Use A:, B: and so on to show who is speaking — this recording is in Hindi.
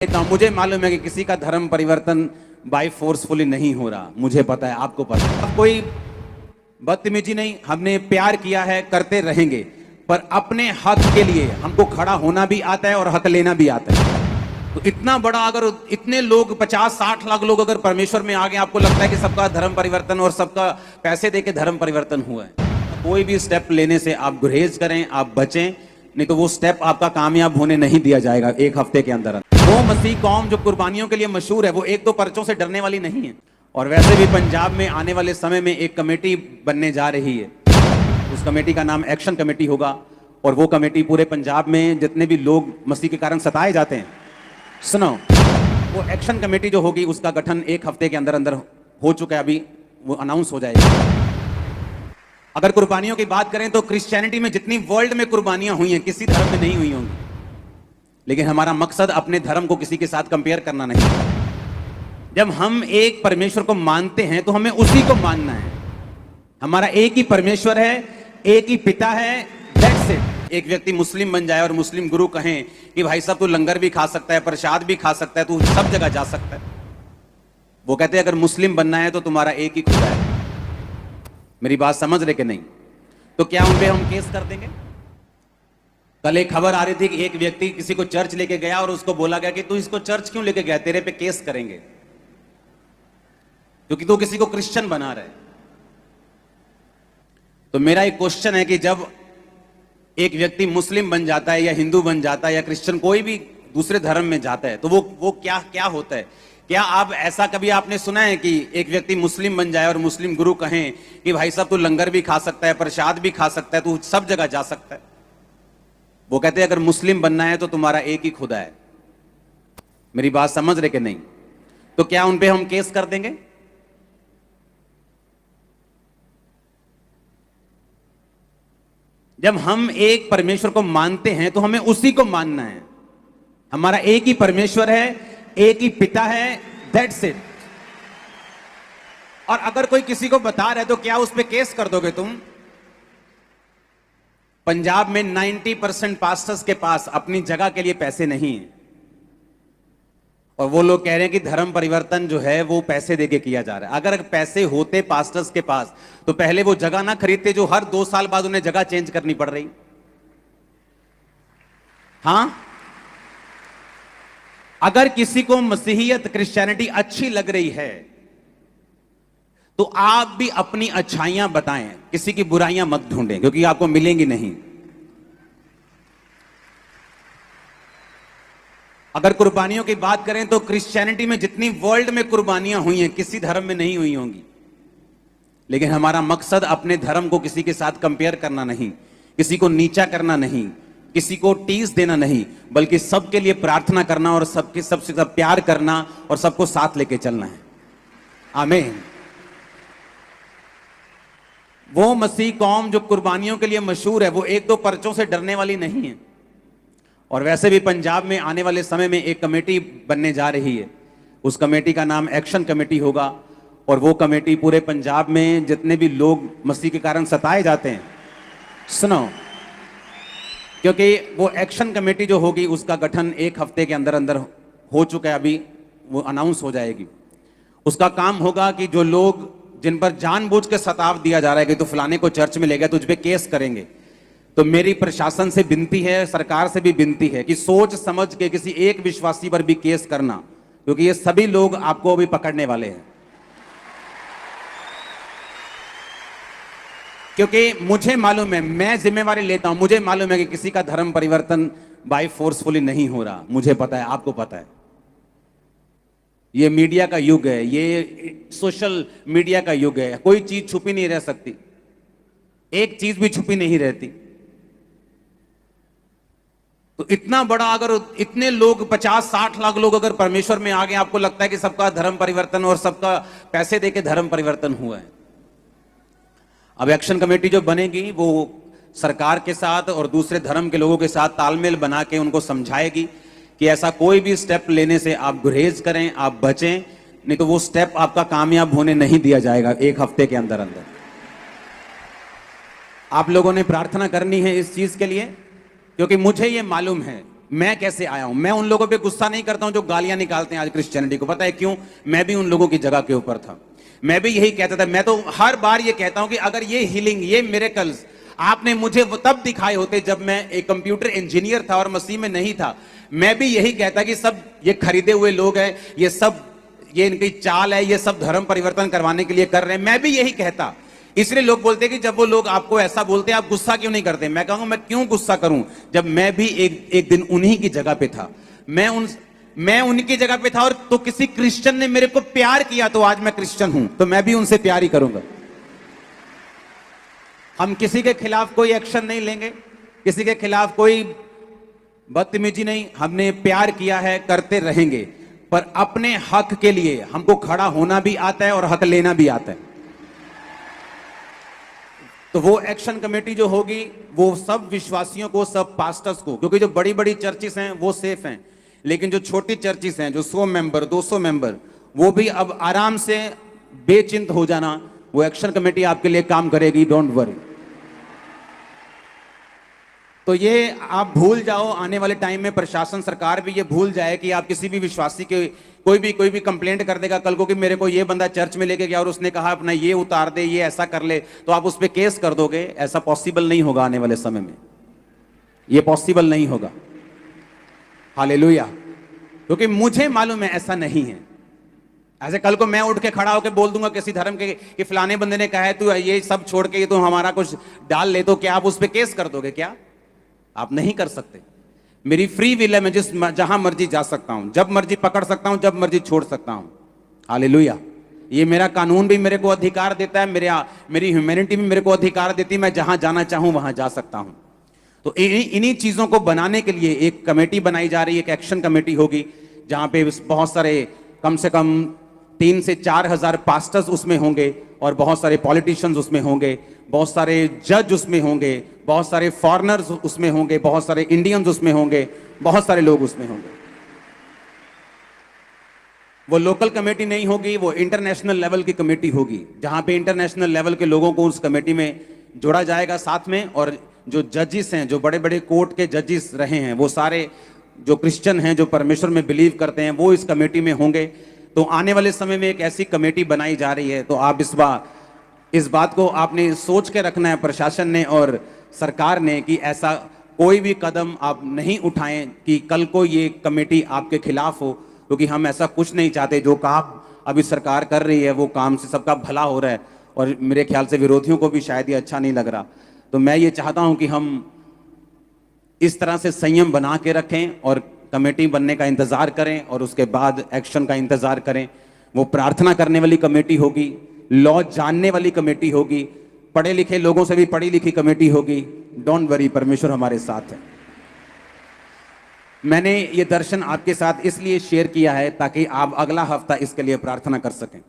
A: मुझे मालूम है कि किसी का धर्म परिवर्तन बाय फोर्सफुली नहीं हो रहा। मुझे पता है, आपको पता है। अब कोई बदतमीजी नहीं, हमने प्यार किया है, करते रहेंगे, पर अपने हक के लिए हमको खड़ा होना भी आता है और हक लेना भी आता है। तो इतना बड़ा, अगर इतने लोग 50-60 लाख लोग अगर परमेश्वर में आ गए, आपको लगता है कि सबका धर्म परिवर्तन और सबका पैसे देके धर्म परिवर्तन हुआ है। कोई भी स्टेप लेने से आप गुरेज करें, आप बचें, नहीं तो वो स्टेप आपका कामयाब होने नहीं दिया जाएगा एक हफ्ते के अंदर। वो मसीह कौम जो कुर्बानियों के लिए मशहूर है, वो एक दो पर्चों से डरने वाली नहीं है। और वैसे भी पंजाब में आने वाले समय में एक कमेटी बनने जा रही है। उस कमेटी का नाम एक्शन कमेटी होगा। और वो कमेटी पूरे पंजाब में जितने भी लोग मसीह के कारण सताए जाते हैं, सुनो, वो एक्शन कमेटी जो होगी उसका गठन एक हफ्ते के अंदर अंदर हो चुका है। अभी वो अनाउंस हो जाएगी। अगर कुर्बानियों की बात करें तो क्रिश्चियनिटी में जितनी वर्ल्ड में कुर्बानियां हुई हैं, किसी धर्म में नहीं हुई होंगी। लेकिन हमारा मकसद अपने धर्म को किसी के साथ कंपेयर करना नहीं। जब हम एक परमेश्वर को मानते हैं तो हमें उसी को मानना है। हमारा एक ही परमेश्वर है, एक ही पिता है, दैट्स इट। एक व्यक्ति मुस्लिम बन जाए और मुस्लिम गुरु कहें कि भाई साहब तू लंगर भी खा सकता है, प्रसाद भी खा सकता है, तू सब जगह जा सकता है। वो कहते हैं अगर मुस्लिम बनना है तो तुम्हारा एक ही खुदा है। मेरी बात समझ रहे कि नहीं? तो क्या उन पे हम केस कर देंगे? कल एक खबर आ रही थी कि एक व्यक्ति किसी को चर्च लेके गया और उसको बोला गया कि तू इसको चर्च क्यों लेके गया, तेरे पे केस करेंगे क्योंकि तू किसी को क्रिश्चियन बना रहा है। तो मेरा एक क्वेश्चन है कि जब एक व्यक्ति मुस्लिम बन जाता है या हिंदू बन जाता है या क्रिश्चियन कोई भी दूसरे धर्म में जाता है तो वो क्या होता है? क्या आप ऐसा कभी आपने सुना है कि एक व्यक्ति मुस्लिम बन जाए और मुस्लिम गुरु कहें कि भाई साहब तू लंगर भी खा सकता है, प्रसाद भी खा सकता है, तू सब जगह जा सकता है? वो कहते हैं अगर मुस्लिम बनना है तो तुम्हारा एक ही खुदा है। मेरी बात समझ रहे कि नहीं? तो क्या उन पे हम केस कर देंगे? जब हम एक परमेश्वर को मानते हैं तो हमें उसी को मानना है। हमारा एक ही परमेश्वर है, एक ही पिता है, दैट्स इट। और अगर कोई किसी को बता रहा है तो क्या उस पे केस कर दोगे तुम? पंजाब में 90% पास्टर्स के पास अपनी जगह के लिए पैसे नहीं है और वो लोग कह रहे हैं कि धर्म परिवर्तन जो है वो पैसे देके किया जा रहा है। अगर पैसे होते पास्टर्स के पास तो पहले वो जगह ना खरीदते जो हर 2 साल बाद उन्हें जगह चेंज करनी पड़ रही। हां, अगर किसी को मसीहियत क्रिश्चियनिटी अच्छी लग रही है तो आप भी अपनी अच्छाइयां बताएं, किसी की बुराइयां मत ढूंढें क्योंकि आपको मिलेंगी नहीं। अगर कुर्बानियों की बात करें तो क्रिश्चियनिटी में जितनी वर्ल्ड में कुर्बानियां हुई हैं, किसी धर्म में नहीं हुई होंगी। लेकिन हमारा मकसद अपने धर्म को किसी के साथ कंपेयर करना नहीं, किसी को नीचा करना नहीं, किसी को टीस देना नहीं, बल्कि सबके लिए प्रार्थना करना और सबके सबसे सब प्यार करना और सबको साथ लेके चलना है। आमीन। वो मसीह कौम जो कुर्बानियों के लिए मशहूर है, वो एक दो पर्चों से डरने वाली नहीं है। और वैसे भी पंजाब में आने वाले समय में एक कमेटी बनने जा रही है। उस कमेटी का नाम एक्शन कमेटी होगा। और वो कमेटी पूरे पंजाब में जितने भी लोग मसीह के कारण सताए जाते हैं, सुनो, क्योंकि वो एक्शन कमेटी जो होगी उसका गठन एक हफ्ते के अंदर अंदर हो चुका है। अभी वो अनाउंस हो जाएगी। उसका काम होगा कि जो लोग जिन पर जानबूझ के सताव दिया जा रहा है कि तू फलाने को चर्च में ले गया, तुझ पे केस करेंगे। तो मेरी प्रशासन से विनती है, सरकार से भी विनती है कि सोच समझ के किसी एक विश्वासी पर भी केस करना, क्योंकि ये सभी लोग आपको भी पकड़ने वाले हैं। क्योंकि मुझे मालूम है, मैं जिम्मेवारी लेता हूं, मुझे मालूम है कि किसी का धर्म परिवर्तन बाय फोर्सफुली नहीं हो रहा। मुझे पता है, आपको पता है। ये मीडिया का युग है, ये सोशल मीडिया का युग है। कोई चीज छुपी नहीं रह सकती, एक चीज भी छुपी नहीं रहती। तो इतना बड़ा, अगर इतने लोग 50-60 लाख लोग अगर परमेश्वर में आ गए, आपको लगता है कि सबका धर्म परिवर्तन और सबका पैसे देके धर्म परिवर्तन हुआ है। अब एक्शन कमेटी जो बनेगी वो सरकार के साथ और दूसरे धर्म के लोगों के साथ तालमेल बना के उनको समझाएगी कि ऐसा कोई भी स्टेप लेने से आप गुरेज करें, आप बचें, नहीं तो वो स्टेप आपका कामयाब होने नहीं दिया जाएगा एक हफ्ते के अंदर अंदर। आप लोगों ने प्रार्थना करनी है इस चीज के लिए, क्योंकि मुझे ये मालूम है मैं कैसे आया हूं। मैं उन लोगों पे गुस्सा नहीं करता हूं जो गालियां निकालते हैं आज क्रिश्चियनिटी को। पता है क्यों? मैं भी उन लोगों की जगह के ऊपर था। मैं भी यही कहता था। मैं तो हर बार ये कहता हूं कि अगर ये हीलिंग, ये मिरेकल्स आपने मुझे तब दिखाए होते जब मैं एक कंप्यूटर इंजीनियर था और मसीह में नहीं था, मैं भी यही कहता कि सब ये खरीदे हुए लोग हैं, ये सब ये इनकी चाल है, ये सब धर्म परिवर्तन करवाने के लिए कर रहे हैं। मैं भी यही कहता। इसलिए लोग बोलते हैं कि जब वो लोग आपको ऐसा बोलते हैं आप गुस्सा क्यों नहीं करते। मैं कहूंगा मैं क्यों गुस्सा करूं जब मैं भी एक दिन उन्हीं की जगह पे था। मैं उनकी जगह पे था और तो किसी क्रिश्चियन ने मेरे को प्यार किया तो आज मैं क्रिश्चियन हूं, तो मैं भी उनसे प्यार ही करूंगा। हम किसी के खिलाफ कोई एक्शन नहीं लेंगे, किसी के खिलाफ कोई बदतमीजी नहीं। हमने प्यार किया है, करते रहेंगे, पर अपने हक के लिए हमको खड़ा होना भी आता है और हक लेना भी आता है। तो वो एक्शन कमेटी जो होगी वो सब विश्वासियों को, सब पास्टर्स को, क्योंकि जो बड़ी बड़ी चर्चेस हैं वो सेफ हैं, लेकिन जो छोटी चर्चेस हैं जो 100 मेंबर 200 मेंबर, वो भी अब आराम से बेचिंत हो जाना। वो एक्शन कमेटी आपके लिए काम करेगी, डोंट वरी। तो ये आप भूल जाओ, आने वाले टाइम में प्रशासन, सरकार भी ये भूल जाए कि आप किसी भी विश्वासी के कोई भी कंप्लेंट कर देगा कल को कि मेरे को ये बंदा चर्च में लेके गया और उसने कहा अपना ये उतार दे, ये ऐसा कर ले, तो आप उस पर केस कर दोगे। ऐसा पॉसिबल नहीं होगा आने वाले समय में, ये पॉसिबल नहीं होगा। हालेलुया। क्योंकि मुझे मालूम है ऐसा नहीं है। ऐसे कल को मैं उठ के खड़ा होकर बोल दूंगा किसी धर्म के कि फलाने बंदे ने कहा है तू ये सब छोड़ के तू हमारा कुछ डाल ले, तो क्या आप उस पर केस कर दोगे? क्या आप नहीं कर सकते। मेरी फ्री विल है, मैं जहां मर्जी जा सकता हूं, जब मर्जी पकड़ सकता हूं, जब मर्जी छोड़ सकता हूं। हालेलुया। ये मेरा कानून भी मेरे को अधिकार देता है, मेरी ह्यूमैनिटी भी मेरे को अधिकार देती है, मैं जहां जाना चाहूं वहां जा सकता हूं। तो इन्हीं चीजों को बनाने के लिए एक कमेटी बनाई जा रही है, एक एक्शन कमेटी होगी जहां पे बहुत सारे, कम से कम 3 से 4 हजार पास्टर्स उसमें होंगे और बहुत सारे पॉलिटिशियंस उसमें होंगे, बहुत सारे जज उसमें होंगे, बहुत सारे फॉरेनर्स उसमें होंगे, बहुत सारे इंडियंस उसमें होंगे, बहुत सारे लोग उसमें होंगे। वो लोकल कमेटी नहीं होगी, वो इंटरनेशनल लेवल की कमेटी होगी जहां पे इंटरनेशनल लेवल के लोगों को उस कमेटी में जोड़ा जाएगा साथ में। और जो जजेस हैं, जो बड़े बड़े कोर्ट के जजेस रहे हैं, वो सारे जो क्रिश्चियन हैं, जो परमेश्वर में बिलीव करते हैं, वो इस कमेटी में होंगे। तो आने वाले समय में एक ऐसी कमेटी बनाई जा रही है। तो आप इस बात को आपने सोच के रखना है, प्रशासन ने और सरकार ने, कि ऐसा कोई भी कदम आप नहीं उठाएं कि कल को ये कमेटी आपके खिलाफ हो, क्योंकि हम ऐसा कुछ नहीं चाहते। जो काम अभी सरकार कर रही है वो काम से सबका भला हो रहा है और मेरे ख्याल से विरोधियों को भी शायद ये अच्छा नहीं लग रहा। तो मैं ये चाहता हूं कि हम इस तरह से संयम बना के रखें और कमेटी बनने का इंतजार करें और उसके बाद एक्शन का इंतजार करें। वो प्रार्थना करने वाली कमेटी होगी, लॉ जानने वाली कमेटी होगी, पढ़े लिखे लोगों से भी पढ़ी लिखी कमेटी होगी। डोंट वरी, परमेश्वर हमारे साथ है। मैंने ये दर्शन आपके साथ इसलिए शेयर किया है ताकि आप अगला हफ्ता इसके लिए प्रार्थना कर सकें।